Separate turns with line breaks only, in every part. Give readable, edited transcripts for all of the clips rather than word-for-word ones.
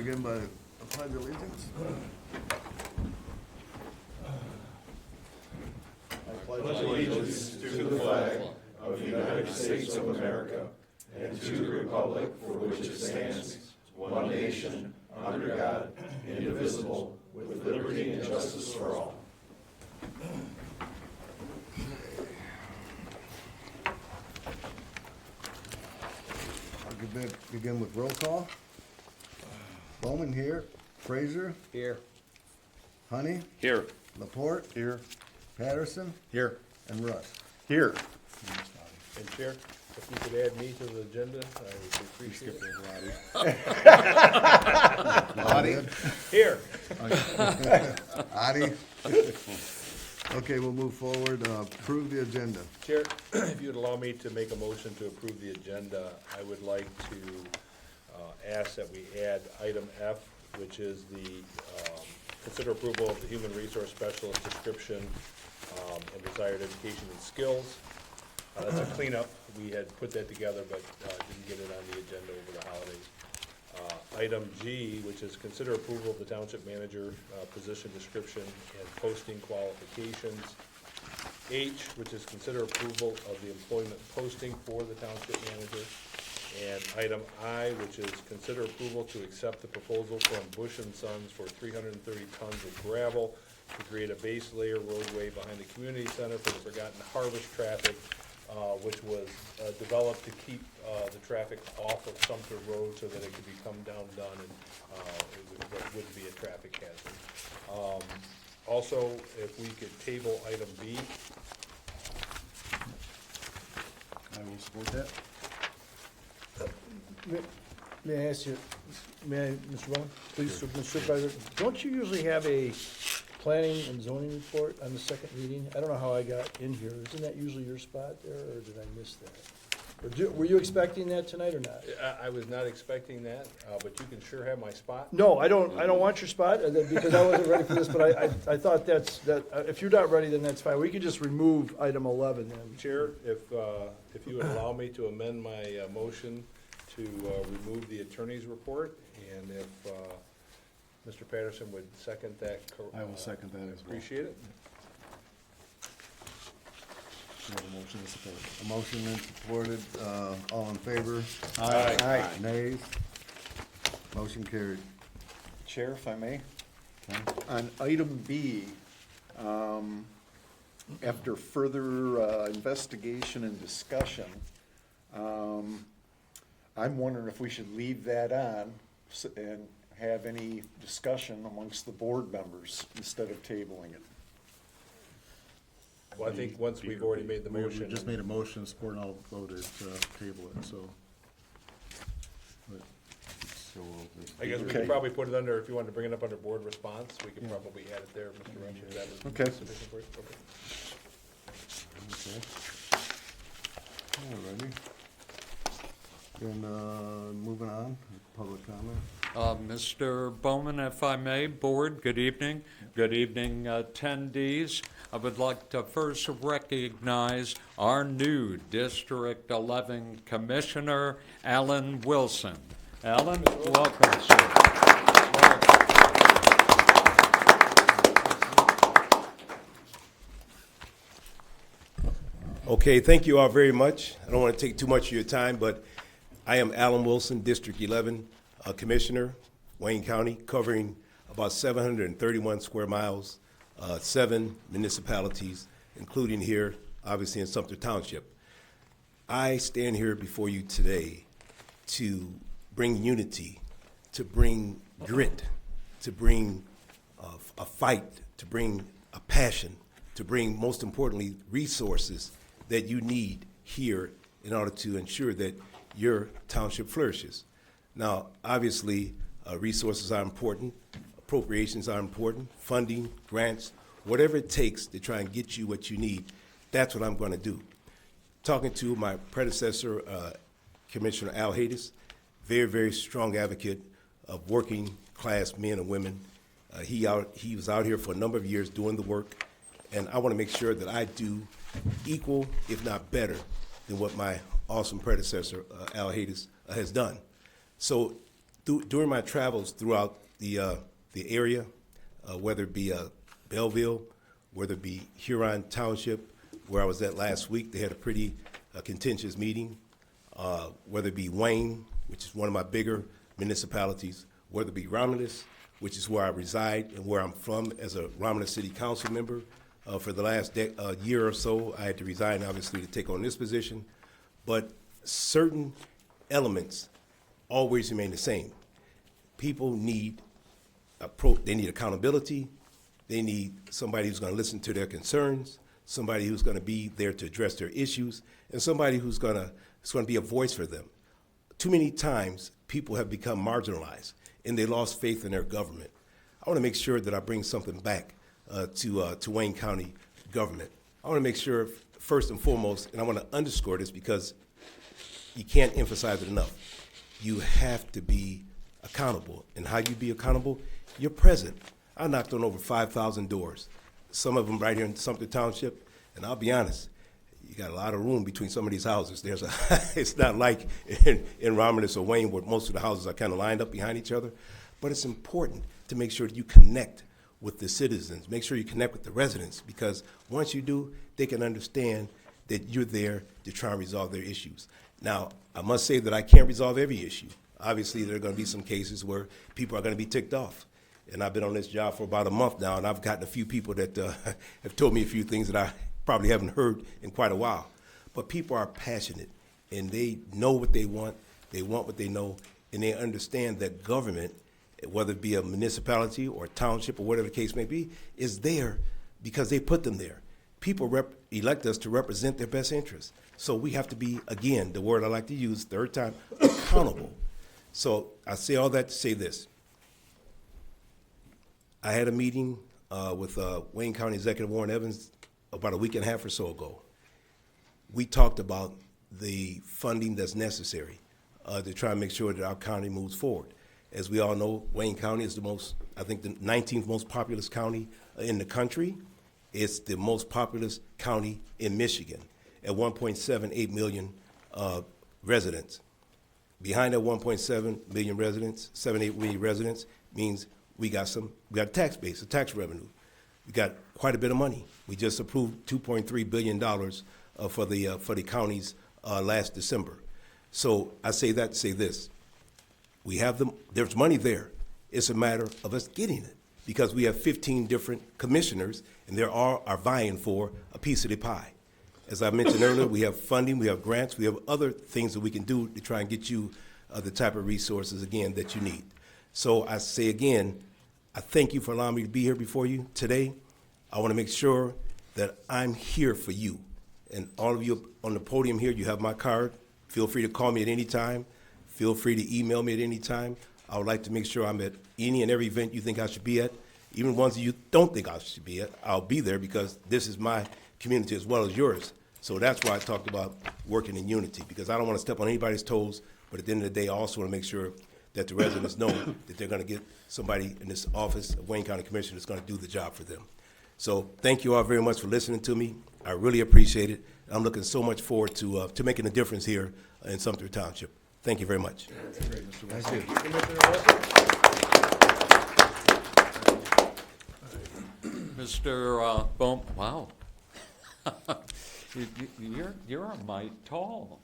begin by the pledge of allegiance.
Pledge allegiance to the flag of the United States of America and to the republic for which it stands, one nation, under God, indivisible, with liberty and justice for all.
I'll begin with roll call. Bowman here. Fraser.
Here.
Honey.
Here.
Laporte.
Here.
Patterson.
Here.
And Russ.
Here.
And Chair, if you could add me to the agenda, I would appreciate it.
Audie.
Here.
Audie. Okay, we'll move forward. Approve the agenda.
Chair, if you'd allow me to make a motion to approve the agenda, I would like to ask that we add item F, which is the consider approval of the human resource specialist description and desired education and skills. That's a cleanup. We had put that together, but didn't get it on the agenda over the holidays. Item G, which is consider approval of the township manager position description and posting qualifications. H, which is consider approval of the employment posting for the township manager. And item I, which is consider approval to accept the proposal from Bush & Sons for 330 tons of gravel to create a base layer roadway behind the community center for the Forgotten Harvest traffic, which was developed to keep the traffic off of Sumpter Road so that it could be come down done and it wouldn't be a traffic hazard. Also, if we could table item B.
I will support that.
May I ask you, Mr. Bowman, please, Mr. Supervisor, don't you usually have a planning and zoning report on the second reading? I don't know how I got in here. Isn't that usually your spot there, or did I miss that? Or were you expecting that tonight or not?
I was not expecting that, but you can sure have my spot.
No, I don't want your spot, because I wasn't ready for this, but I thought if you're not ready, then that's fine. We could just remove item 11 then.
Chair, if you would allow me to amend my motion to remove the attorney's report, and if Mr. Patterson would second that.
I will second that as well.
Appreciate it.
We have a motion to support.
A motion and supported. All in favor?
Aye.
Aye.
Nays? Motion carried.
Chair, if I may, on item B, after further investigation and discussion, I'm wondering if we should leave that on and have any discussion amongst the board members instead of tabling it.
Well, I think once we've already made the motion.
We just made a motion, support, and all voted to table it, so. But,
I guess we
Okay.
could probably put it under, if you wanted to bring it up under board response, we could probably add it there, Mr. Wrench, if that was
Okay.
sufficient for you. Okay.
Okay. Alrighty. Then, moving on, public comment.
Mr. Bowman, if I may, board, good evening. Good evening, attendees. I would like to first recognize our new District 11 Commissioner, Alan Wilson. Alan, welcome, sir.
Okay, thank you all very much. I don't want to take too much of your time, but I am Alan Wilson, District 11 Commissioner, Wayne County, covering about 731 square miles, 7 municipalities, including here, obviously in Sumpter Township. I stand here before you today to bring unity, to bring grit, to bring a fight, to bring a passion, to bring, most importantly, resources that you need here in order to ensure that your township flourishes. Now, obviously, resources are important, appropriations are important, funding, grants, whatever it takes to try and get you what you need, that's what I'm going to do. Talking to my predecessor, Commissioner Al Haydes, very, very strong advocate of working class men and women. He was out here for a number of years doing the work, and I want to make sure that I do equal, if not better, than what my awesome predecessor, Al Haydes, has done. So During my travels throughout the area, whether it be Belleville, whether it be Huron Township, where I was at last week, they had a pretty contentious meeting, whether it be Wayne, which is one of my bigger municipalities, whether it be Romulus, which is where I reside and where I'm from as a Romulus City Council member. For the last year or so, I had to resign, obviously, to take on this position. But certain elements always remain the same. People need they need accountability. They need somebody who's going to listen to their concerns, somebody who's going to be there to address their issues, and somebody who's going to be a voice for them. Too many times, people have become marginalized, and they lost faith in their government. I want to make sure that I bring something back to Wayne County government. I want to make sure, first and foremost, and I want to underscore this because you can't emphasize it enough, you have to be accountable. And how you be accountable? You're present. I knocked on over 5,000 doors, some of them right here in Sumpter Township, and I'll be honest, you got a lot of room between some of these houses. It's not like in Romulus or Wayne where most of the houses are kind of lined up behind each other, but it's important to make sure that you connect with the citizens, make sure you connect with the residents, because once you do, they can understand that you're there to try and resolve their issues. Now, I must say that I can't resolve every issue. Obviously, there are going to be some cases where people are going to be ticked off. And I've been on this job for about a month now, and I've gotten a few people that have told me a few things that I probably haven't heard in quite a while. But people are passionate, and they know what they want what they know, and they understand that government, whether it be a municipality or a township or whatever the case may be, is there because they put them there. People elect us to represent their best interests. So we have to be, again, the word I like to use, third time, accountable. So I say all that to say this. I had a meeting with Wayne County Executive Warren Evans about a week and a half or so ago. We talked about the funding that's necessary to try and make sure that our county moves forward. As we all know, Wayne County is the 19th most populous county in the country. It's the most populous county in Michigan at 1.78 million residents. Behind that 1.7 million residents, 7-8 million residents, means we got a tax base, a tax revenue. We got quite a bit of money. We just approved $2.3 billion for the counties last December. So I say that to say this. There's money there. It's a matter of us getting it because we have 15 different commissioners and they are vying for a piece of the pie. As I mentioned earlier, we have funding, we have grants, we have other things that we can do to try and get you the type of resources, again, that you need. So I say again, I thank you for allowing me to be here before you today. I want to make sure that I'm here for you. And all of you on the podium here, you have my card. Feel free to call me at any time. Feel free to email me at any time. I would like to make sure I'm at any and every event you think I should be at. Even ones that you don't think I should be at, I'll be there because this is my community as well as yours. So that's why I talked about working in unity, because I don't want to step on anybody's toes, but at the end of the day, I also want to make sure that the residents know that they're going to get somebody in this office of Wayne County Commissioner that's going to do the job for them. So thank you all very much for listening to me. I really appreciate it. I'm looking so much forward to making a difference here in Sumpter Township. Thank you very much.
Thank you.
Mr. Bohm, wow. You're a mite tall.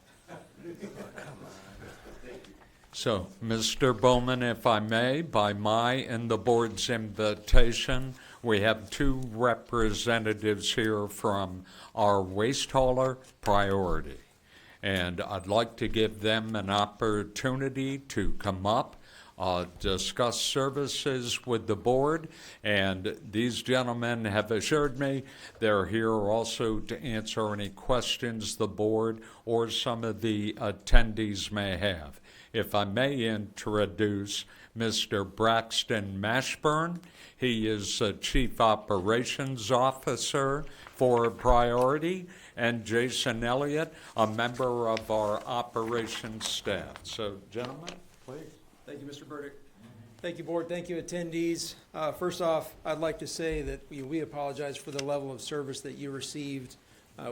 So, Mr. Bowman, if I may, by my and the board's invitation, we have two representatives here from our waste hauler priority. And I'd like to give them an opportunity to come up, discuss services with the board. And these gentlemen have assured me they're here also to answer any questions the board or some of the attendees may have. If I may introduce Mr. Braxton Mashburn. He is Chief Operations Officer for Priority, and Jason Elliott, a member of our operations staff. So, gentlemen, please.
Thank you, Mr. Burdick. Thank you, board. Thank you, attendees. First off, I'd like to say that we apologize for the level of service that you received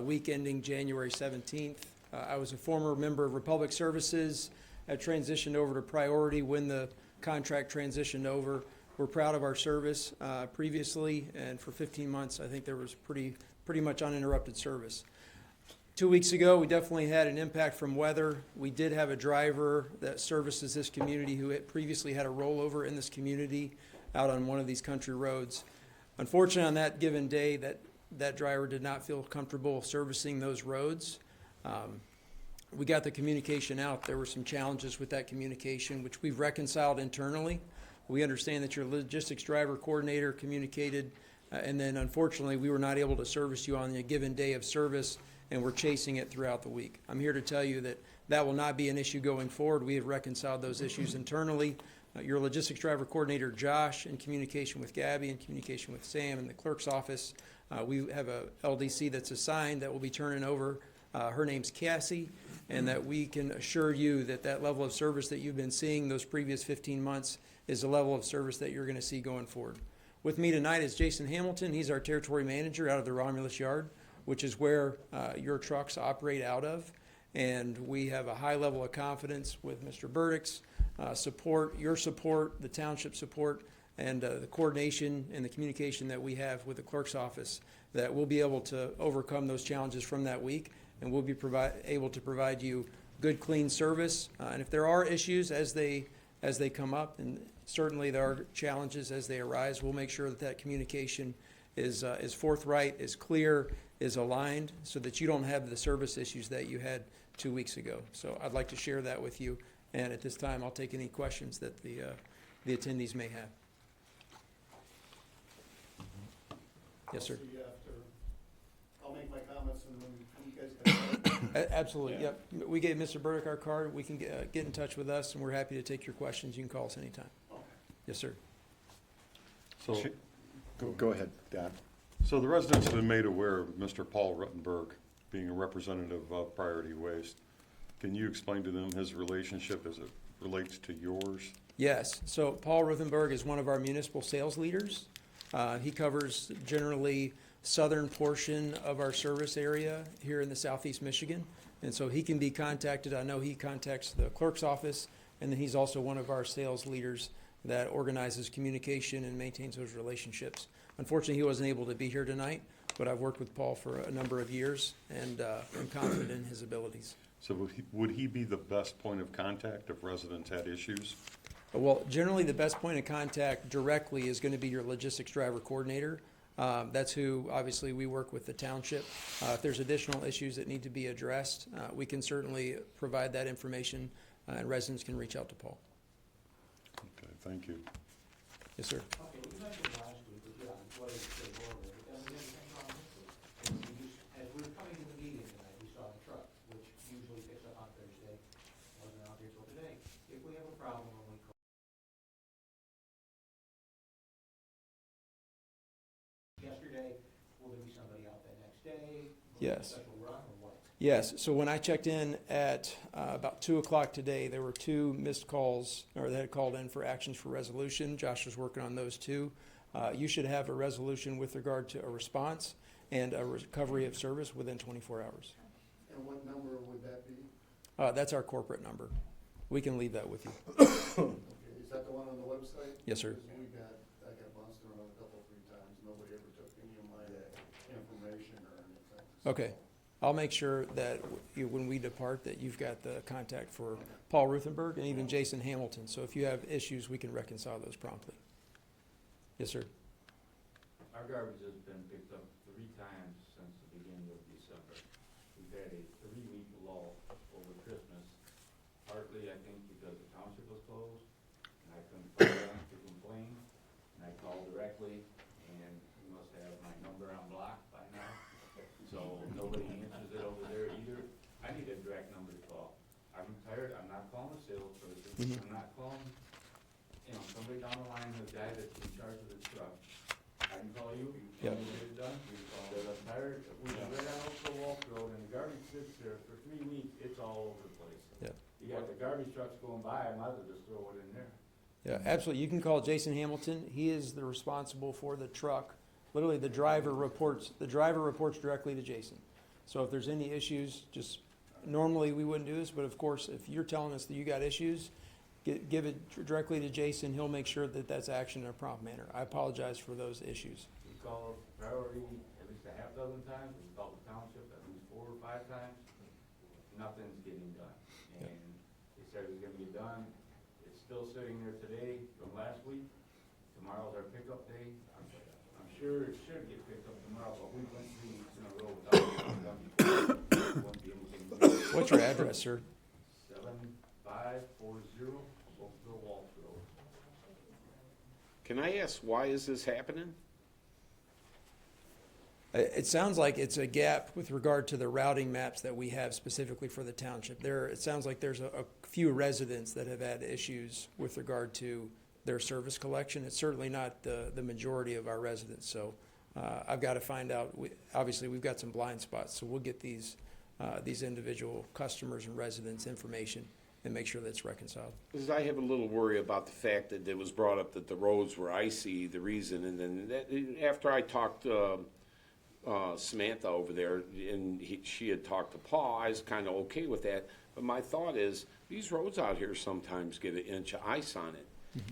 week ending January 17th. I was a former member of Republic Services. I transitioned over to Priority when the contract transitioned over. We're proud of our service previously, and for 15 months, I think there was pretty much uninterrupted service. 2 weeks ago, we definitely had an impact from weather. We did have a driver that services this community who had previously had a rollover in this community out on one of these country roads. Unfortunately, on that given day, that driver did not feel comfortable servicing those roads. We got the communication out. There were some challenges with that communication, which we've reconciled internally. We understand that your logistics driver coordinator communicated, and then unfortunately, we were not able to service you on a given day of service, and we're chasing it throughout the week. I'm here to tell you that that will not be an issue going forward. We have reconciled those issues internally. Your logistics driver coordinator, Josh, in communication with Gabby, in communication with Sam in the clerk's office. We have a LDC that's assigned that will be turning over. Her name's Cassie, and that we can assure you that that level of service that you've been seeing those previous 15 months is the level of service that you're going to see going forward. With me tonight is Jason Hamilton. He's our territory manager out of the Romulus Yard, which is where your trucks operate out of. And we have a high level of confidence with Mr. Burdick's support, your support, the township support, and the coordination and the communication that we have with the clerk's office, that we'll be able to overcome those challenges from that week, and we'll be able to provide you good, clean service. And if there are issues as they come up, and certainly there are challenges as they arise, we'll make sure that that communication is forthright, is clear, is aligned, so that you don't have the service issues that you had 2 weeks ago. So I'd like to share that with you, and at this time, I'll take any questions that the attendees may have. Yes, sir.
I'll make my comments and then you guys can.
Absolutely, yep. We gave Mr. Burdick our card. We can get in touch with us, and we're happy to take your questions. You can call us anytime.
Okay.
Yes, sir.
So,
Go ahead, Don.
so the residents have been made aware of Mr. Paul Ruttenberg being a representative of Priority Waste. Can you explain to them his relationship as it relates to yours?
Yes, so Paul Ruthenberg is one of our municipal sales leaders. He covers generally southern portion of our service area here in the southeast Michigan. And so he can be contacted. I know he contacts the clerk's office, and then he's also one of our sales leaders that organizes communication and maintains those relationships. Unfortunately, he wasn't able to be here tonight, but I've worked with Paul for a number of years, and I'm confident in his abilities.
So would he be the best point of contact if residents had issues?
Well, generally, the best point of contact directly is going to be your logistics driver coordinator. That's who, obviously, we work with the township. If there's additional issues that need to be addressed, we can certainly provide that information, and residents can reach out to Paul.
Okay, thank you.
Yes, sir.
Okay, we mentioned last week that you're on employees to the board, but then we had the same problem this week. And we just, as we were coming to the meeting tonight, we saw the truck, which usually picks up on Thursday, wasn't out here till today. If we have a problem when we call yesterday, will there be somebody out that next day? Will there be a
Yes.
special run or what?
Yes, so when I checked in at about 2 o'clock today, there were 2 missed calls, or they had called in for actions for resolution. Josh was working on those 2. You should have a resolution with regard to a response and a recovery of service within 24 hours.
And what number would that be?
That's our corporate number. We can leave that with you.
Okay, is that the one on the website?
Yes, sir.
Because I got bounced around a couple, 3 times, nobody ever took any of my information or anything.
Okay. I'll make sure that when we depart, that you've got the contact for Paul Ruthenberg and even Jason Hamilton. So if you have issues, we can reconcile those promptly. Yes, sir.
Our garbage has been picked up 3 times since the beginning of December. We've had a 3-week lull over Christmas, partly, I think, because the township was closed, and I couldn't find them to complain, and I called directly, and you must have my number on block by now, so nobody answers it over there either. I need a direct number to call. I'm tired, I'm not calling a salesperson, I'm not calling, somebody down the line, the guy that's in charge of the truck. I can call you, you can tell me to get it done, you can call that I'm tired. We right out to the Walk Road, and the garbage sits there for 3 weeks, it's all over the place.
Yeah.
You got the garbage trucks going by, I might as well just throw it in there.
Yeah, absolutely. You can call Jason Hamilton. He is the responsible for the truck. Literally, the driver reports directly to Jason. So if there's any issues, just normally we wouldn't do this, but of course, if you're telling us that you got issues, give it directly to Jason. He'll make sure that that's actioned in a prompt manner. I apologize for those issues.
We called priority at least a half dozen times, we called the township at least 4 or 5 times, nothing's getting done. And they said it was gonna be done, it's still sitting there today from last week, tomorrow's our pickup day. I'm sure it should get picked up tomorrow, but we went 3 weeks in a row without getting done before. Wouldn't be anything.
What's your address, sir?
7540 Oakville Walsh Road.
Can I ask, why is this happening?
It sounds like it's a gap with regard to the routing maps that we have specifically for the township. It sounds like there's a few residents that have had issues with regard to their service collection. It's certainly not the majority of our residents, so I've got to find out. Obviously, we've got some blind spots, so we'll get these individual customers and residents information and make sure that's reconciled.
Because I have a little worry about the fact that it was brought up that the roads were icy, the reason, and then after I talked Samantha over there, and she had talked to Paul, I was kind of okay with that. But my thought is, these roads out here sometimes get an inch of ice on it,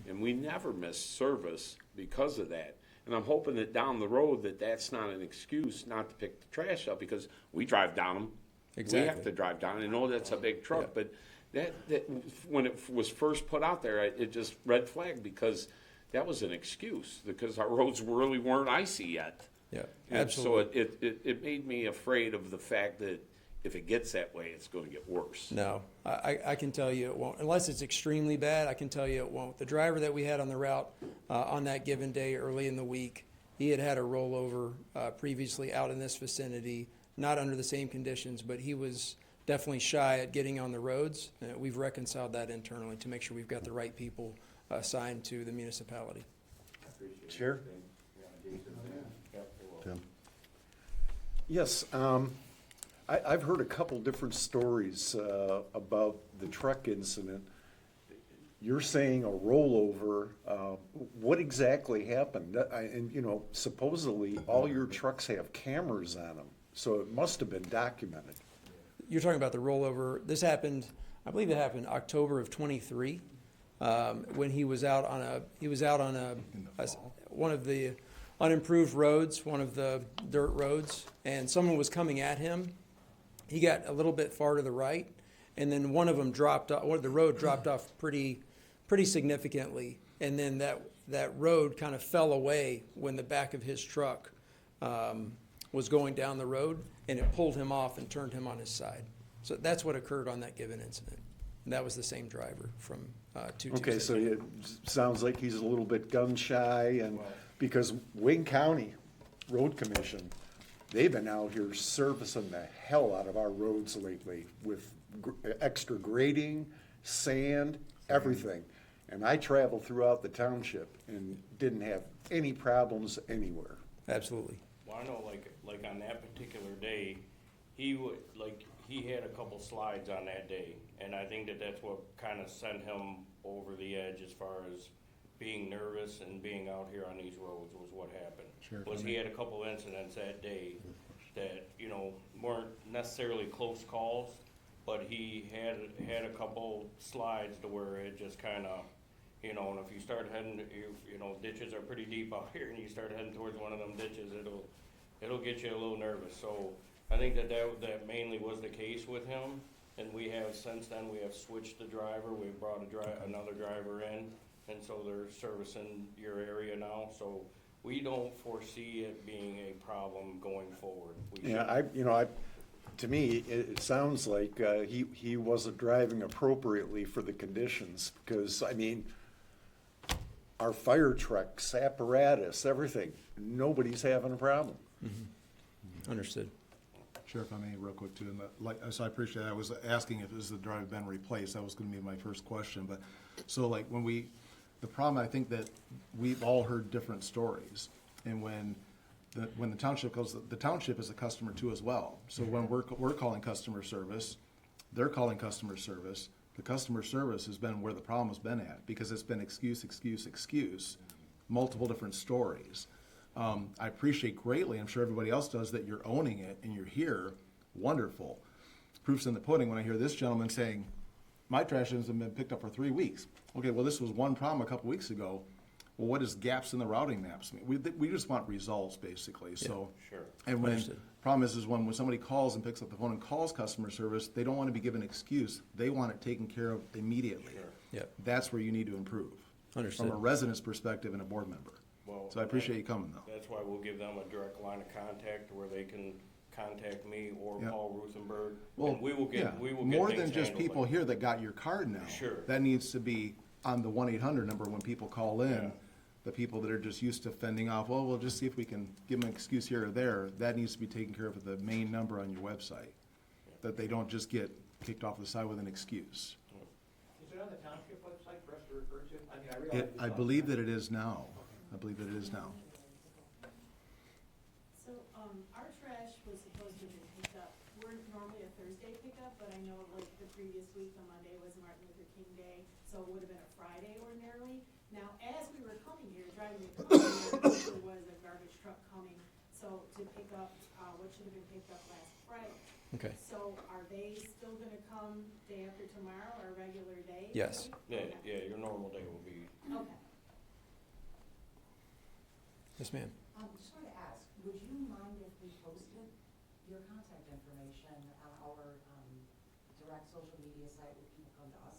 and we never miss service because of that. And I'm hoping that down the road that's not an excuse not to pick the trash up, because we drive down them.
Exactly.
We have to drive down. I know that's a big truck, but that when it was first put out there, it just red flagged, because that was an excuse, because our roads really weren't icy yet.
Yeah,
And
absolutely.
so it made me afraid of the fact that if it gets that way, it's going to get worse.
No, I can tell you it won't. Unless it's extremely bad, I can tell you it won't. The driver that we had on the route on that given day early in the week, he had a rollover previously out in this vicinity, not under the same conditions, but he was definitely shy at getting on the roads. We've reconciled that internally to make sure we've got the right people assigned to the municipality.
Chair?
Tim?
Yes, I've heard a couple different stories about the truck incident. You're saying a rollover. What exactly happened? And, you know, supposedly all your trucks have cameras on them, so it must have been documented.
You're talking about the rollover. This happened, I believe it happened October of '23, when he was out on one of the unimproved roads, one of the dirt roads, and someone was coming at him. He got a little bit far to the right, and then one of them dropped off. The road dropped off pretty significantly, and then that road kind of fell away when the back of his truck was going down the road, and it pulled him off and turned him on his side. So that's what occurred on that given incident, and that was the same driver from 226.
Okay, so it sounds like he's a little bit gun shy, and because Wayne County Road Commission, they've been out here servicing the hell out of our roads lately with extra grading, sand, everything. And I traveled throughout the township and didn't have any problems anywhere.
Absolutely.
Well, I know, like on that particular day, he had a couple slides on that day, and I think that's what kind of sent him over the edge as far as being nervous and being out here on these roads was what happened.
Sure.
Was he had a couple incidents that day that, you know, weren't necessarily close calls, but he had a couple slides to where it just kind of, you know, and if you start heading, you know, ditches are pretty deep out here, and you start heading towards one of them ditches, it'll get you a little nervous. So I think that mainly was the case with him, and we have since then we have switched the driver. We've brought another driver in, and so they're servicing your area now. So we don't foresee it being a problem going forward.
To me, it sounds like he wasn't driving appropriately for the conditions, because, I mean, our fire trucks, apparatus, everything, nobody's having a problem.
Mm-hmm. Understood.
Sheriff, I may, real quick too, and so I appreciate it. I was asking if the driver been replaced. That was gonna be my first question, but, so like, the problem, I think that we've all heard different stories, and when the township goes, the township is a customer too as well. So when we're calling customer service, they're calling customer service. The customer service has been where the problem has been at, because it's been excuse, multiple different stories. I appreciate greatly, I'm sure everybody else does, that you're owning it and you're here. Wonderful. Proof's in the pudding when I hear this gentleman saying, my trash hasn't been picked up for 3 weeks. Okay, well, this was one problem a couple weeks ago. Well, what is gaps in the routing maps mean? We just want results, basically, so.
Sure.
And when,
Understood.
problem is when somebody calls and picks up the phone and calls customer service, they don't want to be given an excuse. They want it taken care of immediately.
Sure.
Yep.
That's where you need to improve.
Understood.
From a resident's perspective and a board member.
Well,
So I appreciate you coming, though.
That's why we'll give them a direct line of contact where they can contact me or
Yeah.
Paul Ruthenberg.
Well,
And we will
yeah,
get
more
things
than just
handled.
people here that got your card now.
Sure.
That needs to be on the 1-800 number when people call in.
Yeah.
The people that are just used to fending off, well, we'll just see if we can give them an excuse here or there. That needs to be taken care of with the main number on your website. That they don't just get kicked off the side with an excuse.
Is it on the township website for us to refer to? I mean, I realize.
I believe that it is now. I believe that it is now.
So, our trash was supposed to have been picked up. We're normally a Thursday pickup, but I know like the previous week on Monday was Martin Luther King Day, so it would have been a Friday ordinarily. Now, as we were coming here, driving the car here, there was a garbage truck coming, so to pick up, what should have been picked up last Friday.
Okay.
So are they still gonna come day after tomorrow, our regular day?
Yes.
Yeah, yeah, your normal day will be,
Okay.
Yes, ma'am.
Just wanted to ask, would you mind if we posted your contact information on our direct social media site where people come to us?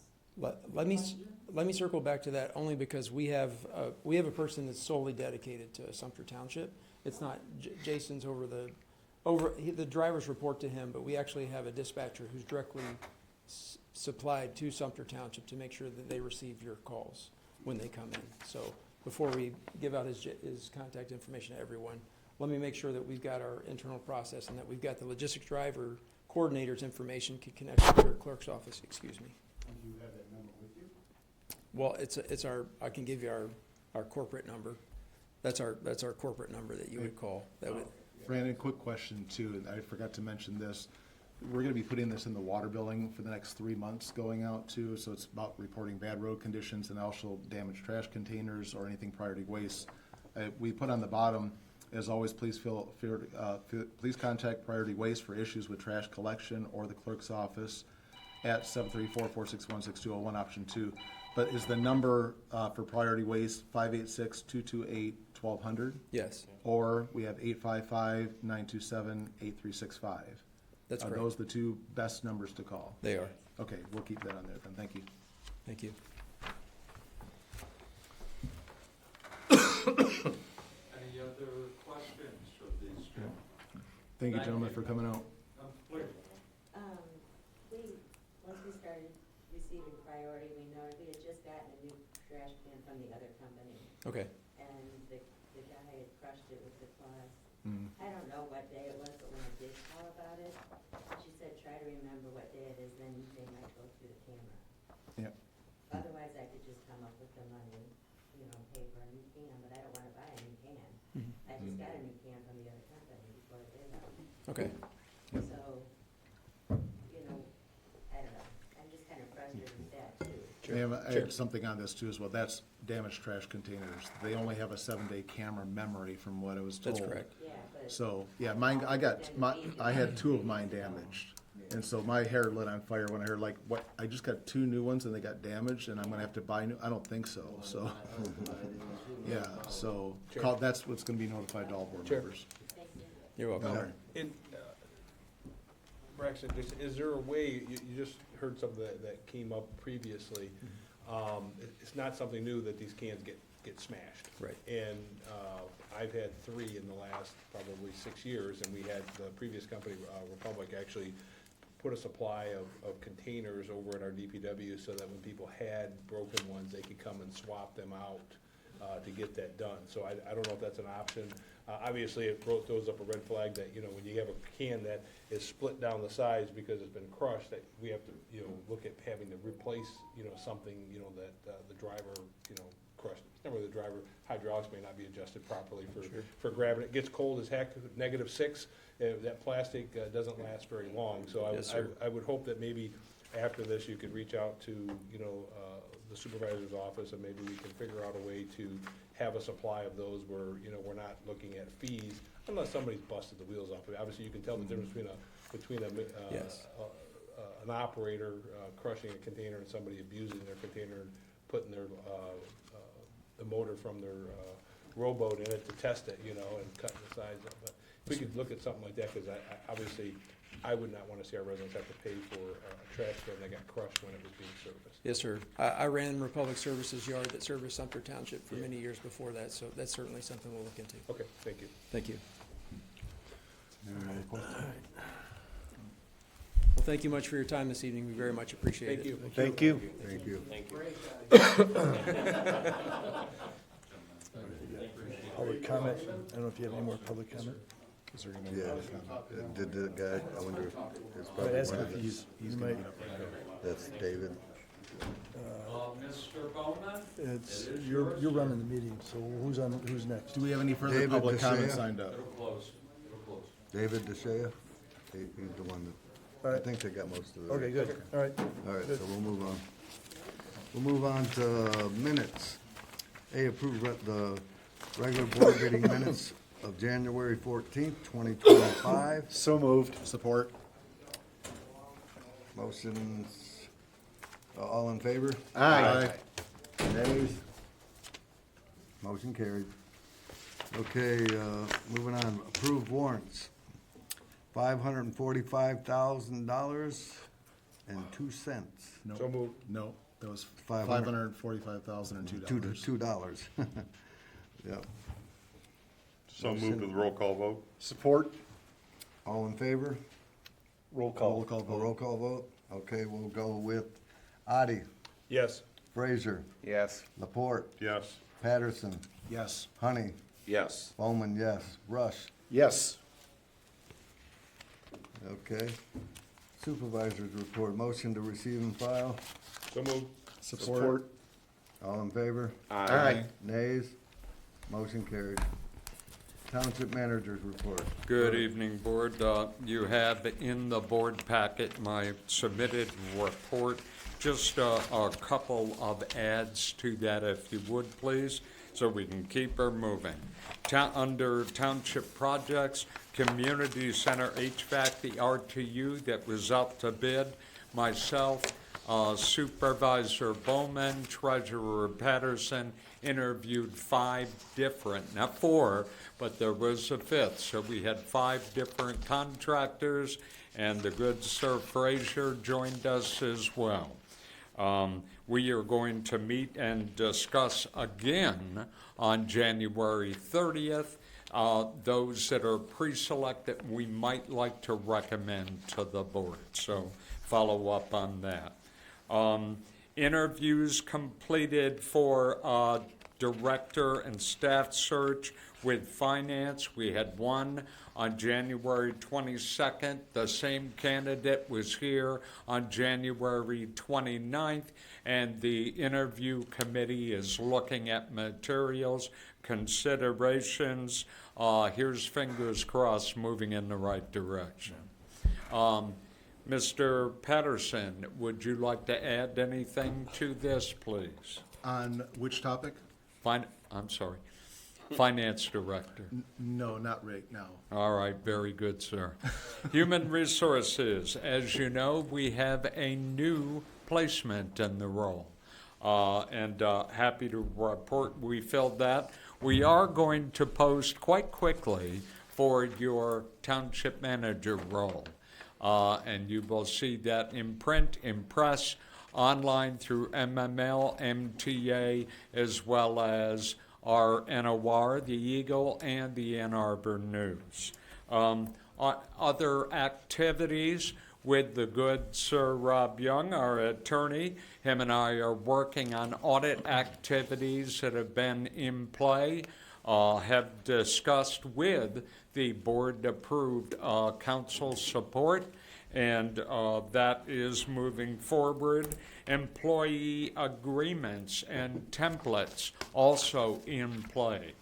Let me circle back to that only because we have a person that's solely dedicated to Sumpter Township. It's not, Jason's the drivers report to him, but we actually have a dispatcher who's directly supplied to Sumpter Township to make sure that they receive your calls when they come in. So before we give out his contact information to everyone, let me make sure that we've got our internal process and that we've got the logistics driver coordinator's information can connect with their clerk's office, excuse me.
And do you have that number with you?
Well, it's our, I can give you our corporate number. That's our corporate number that you would call. That would,
Brandon, quick question too, and I forgot to mention this. We're gonna be putting this in the water billing for the next 3 months going out too, so it's about reporting bad road conditions and also damaged trash containers or anything priority waste. We put on the bottom, as always, please please contact Priority Waste for issues with trash collection or the clerk's office at 734-461-6201, option 2. But is the number for Priority Waste 586-228-1200?
yes,
Or we have 855-927-8365.
that's
Are
correct.
those the two best numbers to call?
They are.
Okay, we'll keep that on there then, thank you.
Thank you.
Any other questions of these gentlemen?
Thank you, gentlemen, for coming out.
Please.
Once we started receiving priority, we had just gotten a new trash can from the other company,
Okay.
and the guy had crushed it with the claws.
Mm.
I don't know what day it was, but when I did call about it, she said, try to remember what day it is, then they might go through the camera.
Yep.
Otherwise, I could just come up with the money, pay for a new can, but I don't wanna buy a new can.
Mhm.
I just got a new can from the other company before they left.
Okay.
So, I don't know, I'm just kinda frustrated with that too.
Ma'am, I
Sure.
have something on this too as well. That's damaged trash containers. They only have a 7-day camera memory from what I was told.
That's correct.
Yeah, but.
So, yeah, mine, I had 2 of mine damaged. And so my hair lit on fire when I heard like, what, I just got 2 new ones and they got damaged and I'm gonna have to buy new, I don't think so, so. Yeah, so,
Sure.
that's what's gonna be notified to all board
Sure.
members.
You're welcome.
All right.
And, Braxton, is there a way, you just heard something that came up previously. It's not something new that these cans get smashed.
Right.
And I've had 3 in the last probably 6 years, and we had the previous company, Republic, actually put a supply of containers over at our DPW so that when people had broken ones, they could come and swap them out to get that done. So I don't know if that's an option. Obviously, it throws up a red flag that, when you have a can that is split down the sides because it's been crushed, that we have to, look at having to replace, something, that the driver, crushed. Remember, the driver hydraulics may not be adjusted properly for grabbing. It gets cold as heck, -6. That plastic doesn't last very long. So
Yes, sir.
I would hope that maybe after this, you could reach out to, the supervisor's office, and maybe we can figure out a way to have a supply of those where, we're not looking at fees unless somebody's busted the wheels off. Obviously, you can tell the difference between
Yes.
a an operator crushing a container and somebody abusing their container and putting their, the motor from their rowboat in it to test it, you know, and cutting the sides of it. If we could look at something like that, because obviously, I would not want to see our residents have to pay for a trash can that got crushed when it was being serviced.
Yes, sir. I ran Republic Services yard that serviced Sumpter Township for many years before that, so that's certainly something we'll look into.
Okay, thank you.
Thank you.
Any other questions?
Well, thank you much for your time this evening. We very much appreciate it.
Thank you.
Thank you.
Thank you.
Public comment, I don't know if you have any more public comment?
Is there gonna be
Yeah,
public comment?
did the guy, I wonder, if it's
Right,
probably
ask
one
him
of
if
the,
he's,
He's
you
gonna
might,
get up right now.
that's David.
Mr. Bowman?
it's, you're running the meeting, so who's next?
Do we have any further
David
public comment
DeShea?
signed up?
It'll close. It'll close.
David DeShea, he's the one
All
that, I
right.
think they got most of it.
Okay, good, all right.
All right,
Good.
so we'll move on. We'll move on to minutes. A, approve the regular board meeting minutes of January 14th, 2025.
So moved.
Support?
Motions, all in favor?
Aye.
Nays? Motion carried. Okay, moving on, approved warrants. $545,000.02.
No.
So moved.
No, that was
$545,002.
$545,002.
Yep.
So moved with roll call vote?
Support.
All in favor?
Roll call.
Roll call
A
vote.
roll call vote? Okay, we'll go with Adi,
Yes.
Frazier,
Yes.
Laporte,
Yes.
Patterson,
Yes.
Honey,
Yes.
Bowman, yes. Rush,
Yes.
okay. Supervisors report, motion to receive and file.
So moved.
Support?
All in favor?
Aye.
Nays? Motion carried. Township managers report.
Good evening, Board. You have in the board packet my submitted report. Just a couple of adds to that, if you would, please, so we can keep her moving. Under Township Projects, Community Center HVAC, the RTU that was out to bid, myself, Supervisor Bowman, Treasurer Patterson, interviewed 5 different, not 4, but there was a 5th. So we had 5 different contractors, and the good Sir Frazier joined us as well. We are going to meet and discuss again on January 30th. Those that are pre-selected, we might like to recommend to the board. So follow up on that. Interviews completed for director and staff search with finance. We had one on January 22nd. The same candidate was here on January 29th, and the interview committee is looking at materials, considerations. Here's fingers crossed, moving in the right direction. Mr. Patterson, would you like to add anything to this, please?
On which topic?
I'm sorry, Finance Director.
No, not right now.
All right, very good, sir. Human Resources, as you know, we have a new placement in the role. And happy to report we filled that. We are going to post quite quickly for your township manager role. And you will see that in print, in press, online through MML, MTA, as well as our NOR, the Eagle, and the Ann Arbor News. Other activities with the good Sir Rob Young, our attorney. Him and I are working on audit activities that have been in play, have discussed with the board-approved council support, and that is moving forward. Employee agreements and templates also in play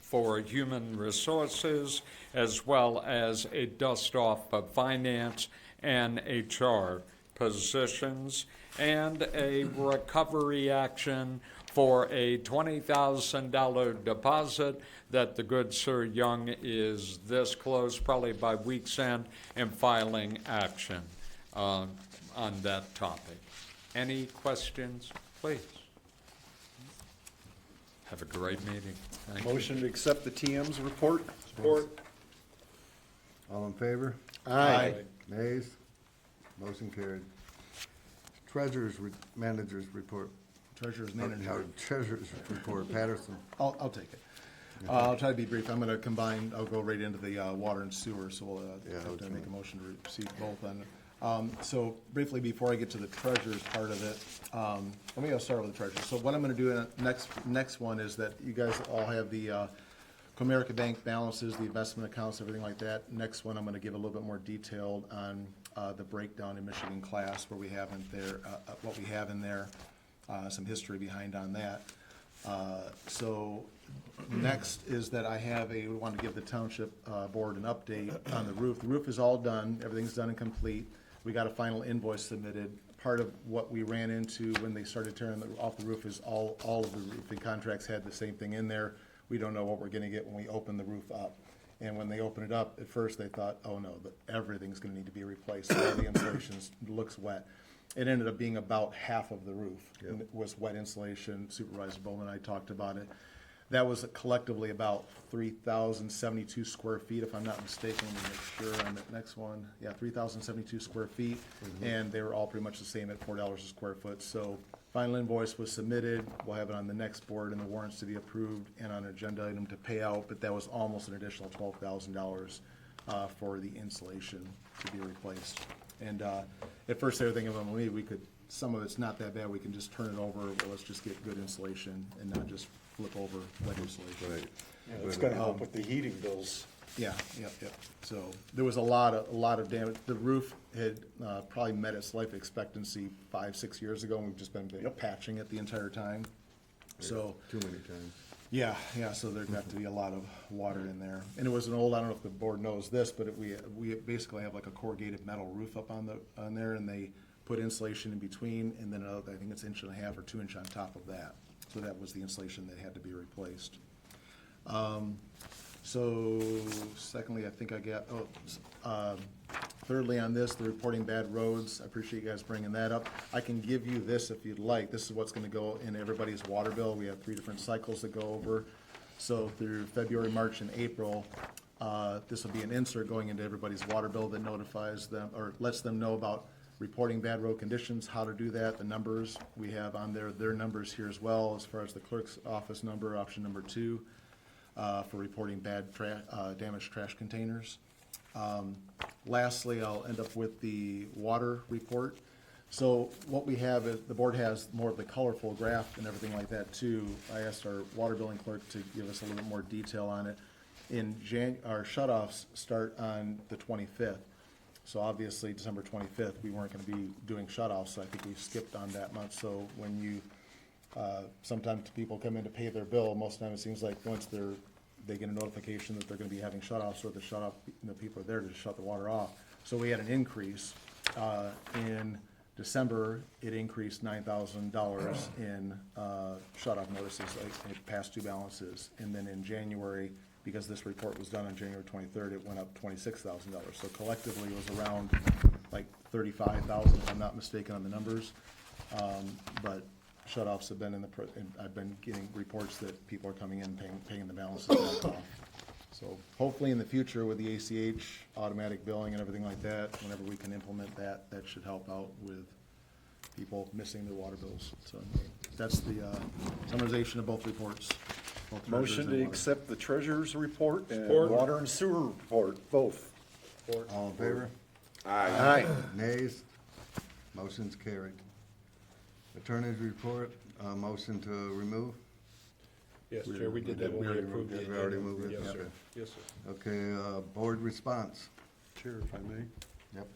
for human resources, as well as a dust-off of finance and HR positions, and a recovery action for a $20,000 deposit that the good Sir Young is this close, probably by week's end, in filing action. on that topic. Any questions, please? Have a great meeting. Thank you.
Motion to accept the TM's report?
Support.
All in favor?
Aye.
Nays? Motion carried. Manager's report.
Treasurer's manager.
Treasurer's report, Patterson.
I'll take it. I'll try to be brief. I'm gonna combine, I'll go right into the water and sewer, so we'll have to make a motion to receive both on it. So briefly, before I get to the treasurer's part of it, I'll start with the treasurer. So what I'm gonna do in the next one is that you guys all have the Comerica Bank balances, the investment accounts, everything like that. Next one, I'm gonna give a little bit more detailed on the breakdown in Michigan class, where we have in there, what we have in there, some history behind on that. So next is that we want to give the township board an update on the roof. The roof is all done, everything's done and complete. We got a final invoice submitted. Part of what we ran into when they started tearing off the roof is all of the roofing contracts had the same thing in there. We don't know what we're gonna get when we open the roof up. And when they open it up, at first they thought, oh no, everything's gonna need to be replaced. All the insulation looks wet. It ended up being about half of the roof was wet insulation. Supervisor Bowman and I talked about it. That was collectively about 3,072 square feet, if I'm not mistaken. Let me make sure on the next one. Yeah, 3,072 square feet, and they were all pretty much the same at $4 a square foot. So final invoice was submitted. We'll have it on the next board and the warrants to be approved and on an agenda item to pay out, but that was almost an additional $12,000 for the insulation to be replaced. And at first they were thinking, well, maybe we could, some of it's not that bad, we can just turn it over, well, let's just get good insulation and not just flip over wet insulation.
Right.
Yeah, it's gonna help with the heating bills.
Yeah. So there was a lot of damage. The roof had probably met its life expectancy 5-6 years ago, and we've just been patching it the entire time. So
Too many times.
yeah, so there'd have to be a lot of water in there. And it was an old, I don't know if the board knows this, but we basically have like a corrugated metal roof up on there, and they put insulation in between, and then I think it's 1.5 inches or 2 inches on top of that. So that was the insulation that had to be replaced. So secondly, I think I got, thirdly on this, the reporting bad roads. I appreciate you guys bringing that up. I can give you this if you'd like. This is what's gonna go in everybody's water bill. We have 3 different cycles that go over. So through February, March, and April, this will be an insert going into everybody's water bill that notifies them, or lets them know about reporting bad road conditions, how to do that, the numbers. We have on there their numbers here as well, as far as the clerk's office number, option number 2. For reporting bad damaged trash containers. Lastly, I'll end up with the water report. So what we have is, the board has more of the colorful graph and everything like that too. I asked our water billing clerk to give us a little bit more detail on it. Our shutoffs start on the 25th. So obviously, December 25th, we weren't gonna be doing shutoffs, so I think we skipped on that month. So when you sometimes people come in to pay their bill, most of the time it seems like once they get a notification that they're gonna be having shutoffs, or the shutoff, people are there to just shut the water off. So we had an increase. In December, it increased $9,000 in shutoff notices, like past due balances. And then in January, because this report was done on January 23rd, it went up $26,000. So collectively, it was around like $35,000, if I'm not mistaken on the numbers. But shutoffs have been I've been getting reports that people are coming in paying the balances back off. So hopefully in the future with the ACH automatic billing and everything like that, whenever we can implement that, that should help out with people missing their water bills. So that's the summarization of both reports. Both treasurers
Motion
and
to
water.
accept the treasurer's report and
Support.
water and sewer report, both.
All in favor?
Aye.
Nays? Motion's carried. Attorney's report, motion to remove?
Yes, Chair, we did that when we approved the
We already
agenda.
moved it?
Yes, sir.
Okay.
Yes, sir.
Okay, board response.
Chair, if I may.
Yep.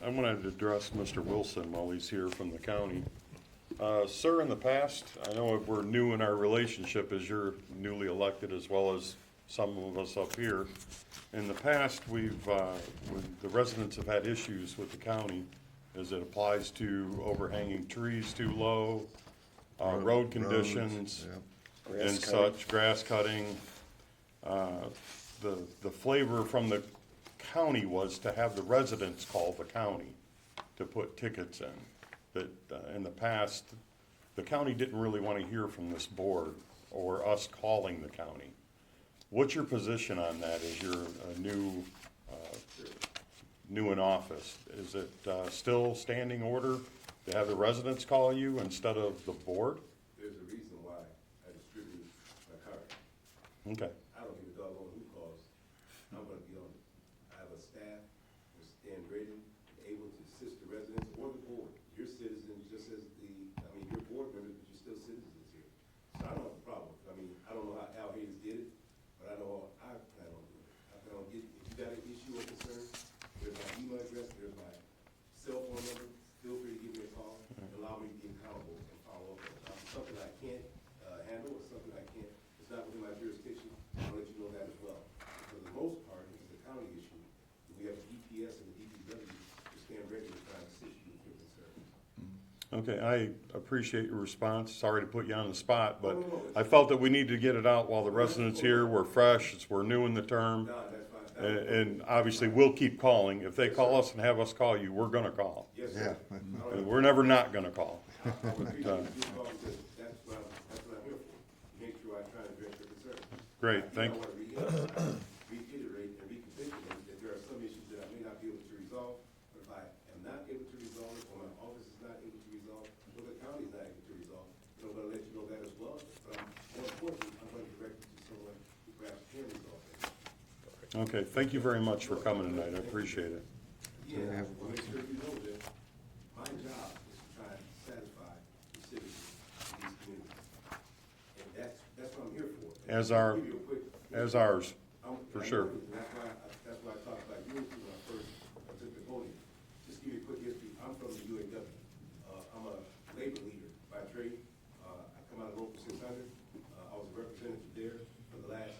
I wanted to address Mr. Wilson while he's here from the county. Sir, in the past, I know we're new in our relationship as you're newly elected as well as some of us up here. In the past, when the residents have had issues with the county as it applies to overhanging trees too low, road conditions,
Roads,
and such, grass cutting. The flavor from the county was to have the residents call the county to put tickets in. That, in the past, the county didn't really want to hear from this board or us calling the county. What's your position on that as you're new in office? Is it still standing order to have the residents call you instead of the board?
There's a reason why I distribute my card.
Okay.
I don't give a doggone who calls. I'm gonna be on it. I have a staff who's stand ready, able to assist the residents or the board. You're citizens just as you're board members, but you're still citizens here. So I don't have a problem. I don't know how Al Hayes did it, but I know I plan on doing it. I plan on getting, if you got an issue or concern, there's my email address, there's my cell phone number. Feel free to give me a call and allow me to be accountable and follow up. If something I can't handle or something I can't, it's not within my jurisdiction, I'll let you know that as well. For the most part, if it's a county issue, we have the EPS and the DPW to stand ready to try and assist you with your concerns.
Okay, I appreciate your response. Sorry to put you on the spot, but I felt that we needed to get it out while the residents here. We're fresh, we're new in the term.
No, that's fine.
And obviously, we'll keep calling. If they call us and have us call you, we're gonna call.
Yes, sir.
And we're never not gonna call.
I would appreciate you calling because that's what I'm here for. Make sure I try to address your concerns.
Great, thank you.
I want to reiterate and recapitulate that there are some issues that I may not be able to resolve, but if I am not able to resolve it, or my office is not able to resolve, or the county is not able to resolve, then I'm gonna let you know that as well. But more importantly, I'm gonna direct you to someone who perhaps can resolve it.
Okay, thank you very much for coming tonight. I appreciate it.
Yeah, well, make sure you know that my job is to try and satisfy the citizens of these communities. And that's what I'm here for.
As
I'll give you a quick-
ours, for
I
sure.
know, and that's why I talked about unity when I first took the podium. Just give you a quick history. I'm from the UAW. I'm a labor leader by trade. I come out of local 600. I was a representative there for the last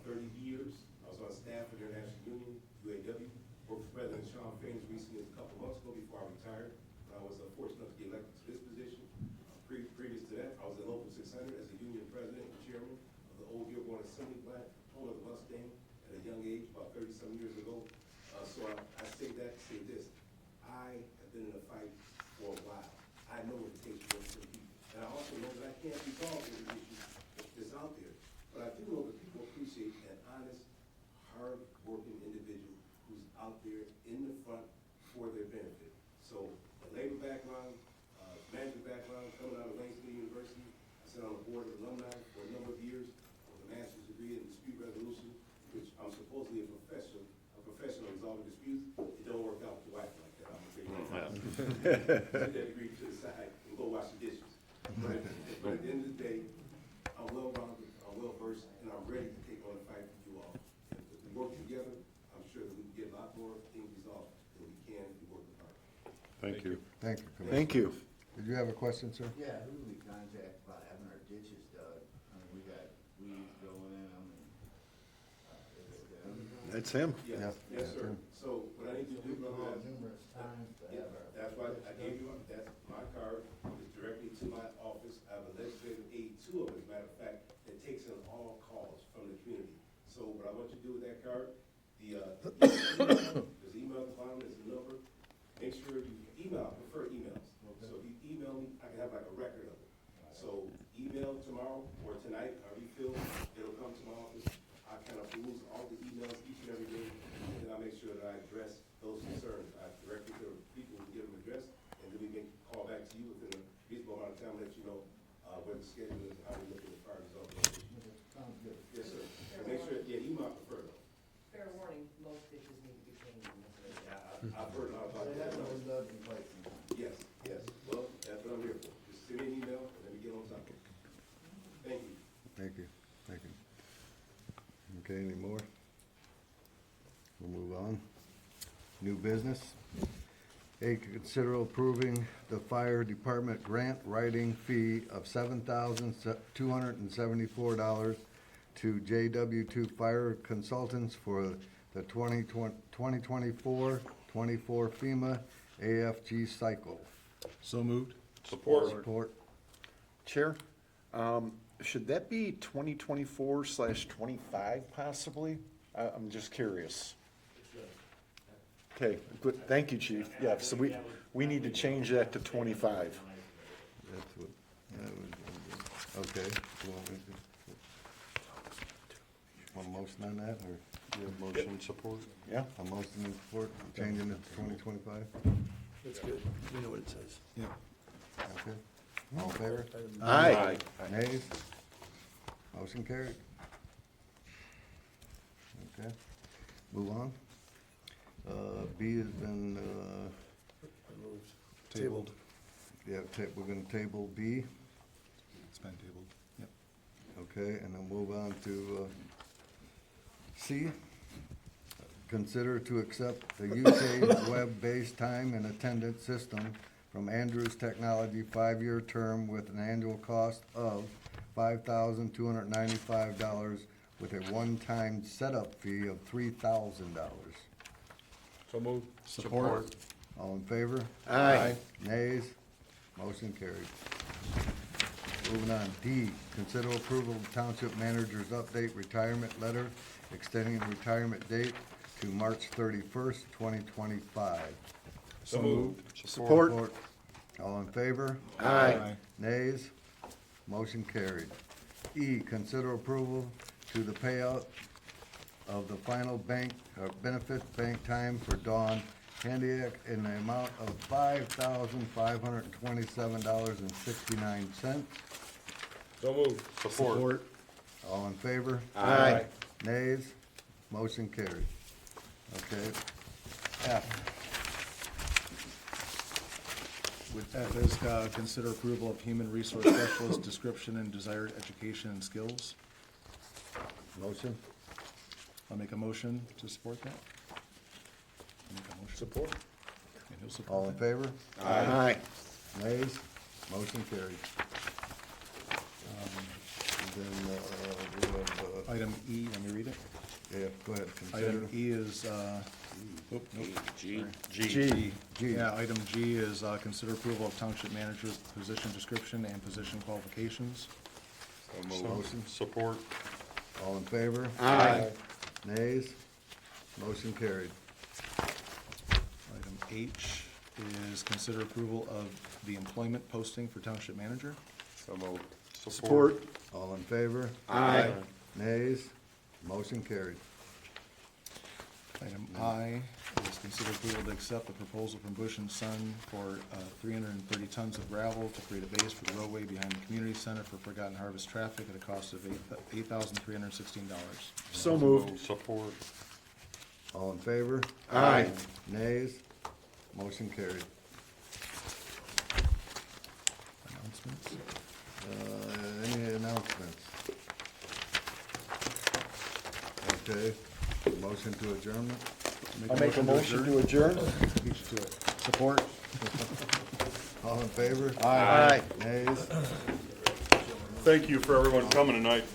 30 years. I was on staff for the International Union, UAW. Worked for President Sean Faines recently a couple months ago before I retired. I was fortunate to get elected to this position. Previous to that, I was in local 600 as a union president and chairman of the old Dearborn Assembly plant, owner of the Mustang at a young age, about 30-some years ago. So I say that to say this. I have been in a fight for a while. I know what it takes to work for the people. And I also know that I can't resolve every issue that's out there. But I do know that people appreciate an honest, hard-working individual who's out there in the front for their benefit. So a labor background, management background, coming out of Wayne State University. I sat on the board of alumni for a number of years with a master's degree in dispute resolution, which I'm supposedly a professional resolving disputes. It don't work out with the wife like that, I'm afraid. Put that degree to the side and go wash the dishes. But at the end of the day, I'm well-rounded, I'm well-versed, and I'm ready to take on the fight with you all. If we work together, I'm sure that we can get a lot more things resolved than we can if we work apart.
Thank you.
Thank you, Commissioner. Thank you. Did you have a question, sir?
Yeah, who do we contact about having our ditches dug? I mean, we got weeds growing in them and, is it them?
That's him.
Yes, yes, sir. So what I need to do,
We've
brother,
called numerous times to
yeah,
have our.
that's why I gave you, that's my card, it's directly to my office. I have a legislative aide, two of them, as a matter of fact, that takes in all calls from the community. So what I want you to do with that card, there's email at the bottom, there's a number. Make sure you email, I prefer emails. So if you email me, I can have like a record of it. So email tomorrow or tonight, however you feel, it'll come to my office. I kind of peruse all the emails each and every day, and then I make sure that I address those concerns. I direct it to the people who give them address, and then we can call back to you within a reasonable amount of time, let you know what the schedule is and how we're looking as far as all those issues.
Sounds good.
Yes, sir. And make sure, yeah, email I prefer though.
Fair warning, most ditches need to be cleaned.
Yeah, I've heard a lot about
They
that.
haven't been dug in quite some time.
Yes, yes. Well, that's what I'm here for. Just send me an email and let me get on top of it. Thank you.
Thank you, thank you. Okay, any more? We'll move on. New business. A, consider approving the fire department grant writing fee of $7,274 to JW2 Fire Consultants for the 2024 FEMA AFG cycle.
So moved.
Support. Chair, should that be 2024/25 possibly? I'm just curious. Okay, good, thank you, chief. Yeah, so we need to change that to 25.
That's what, that was, okay. You want me to- Want a motion on that, or?
You have motion support?
Yeah?
A motion in support, changing it to 2025?
That's good. We know what it says.
Yeah.
Okay. All in favor?
Aye.
Nays? Motion carried. Okay, move on. B has been,
Tabled.
yeah, we're gonna table B,
It's been tabled. Yep.
okay, and then move on to, C. Consider to accept the UK web-based time and attendance system from Andrews Technology 5-year term with an annual cost of $5,295 with a one-time setup fee of $3,000.
So moved.
Support.
All in favor?
Aye.
Nays? Motion carried. Moving on, D, consider approval of Township Manager's Update Retirement Letter extending the retirement date to March 31st, 2025.
So moved.
Support.
All in favor?
Aye.
Nays? Motion carried. E, consider approval to the payout of the final benefit bank time for Dawn Handiak in the amount of $5,527.69.
So moved.
Support.
All in favor?
Aye.
Nays? Motion carried. Okay. F.
With F is consider approval of human resource specialist description and desired education and skills.
Motion?
I'll make a motion to support that. I'll make a motion.
Support.
And he'll support
All in
that.
favor?
Aye.
Nays? Motion carried. And then, we have,
Item E, let me read it.
yeah, go ahead.
Item
Consider.
E is, nope.
G.
G.
G.
Yeah, item G is, consider approval of township manager's position description and position qualifications.
Motion.
Support.
All in favor?
Aye.
Nays? Motion carried.
Item H is consider approval of the employment posting for township manager.
So moved.
Support.
All in favor?
Aye.
Nays? Motion carried.
Item I is consider approval to accept the proposal from Bush and Son for 330 tons of gravel to create a base for the roadway behind the community center for Forgotten Harvest traffic at a cost of $8,316.
So moved.
Support.
All in favor?
Aye.
Nays? Motion carried.
Announcements.
Any announcements? Okay, motion to adjournment?
I'll make a motion to adjourn.
Beat you to it. Support.
All in favor?
Aye.
Nays?
Thank you for everyone coming tonight.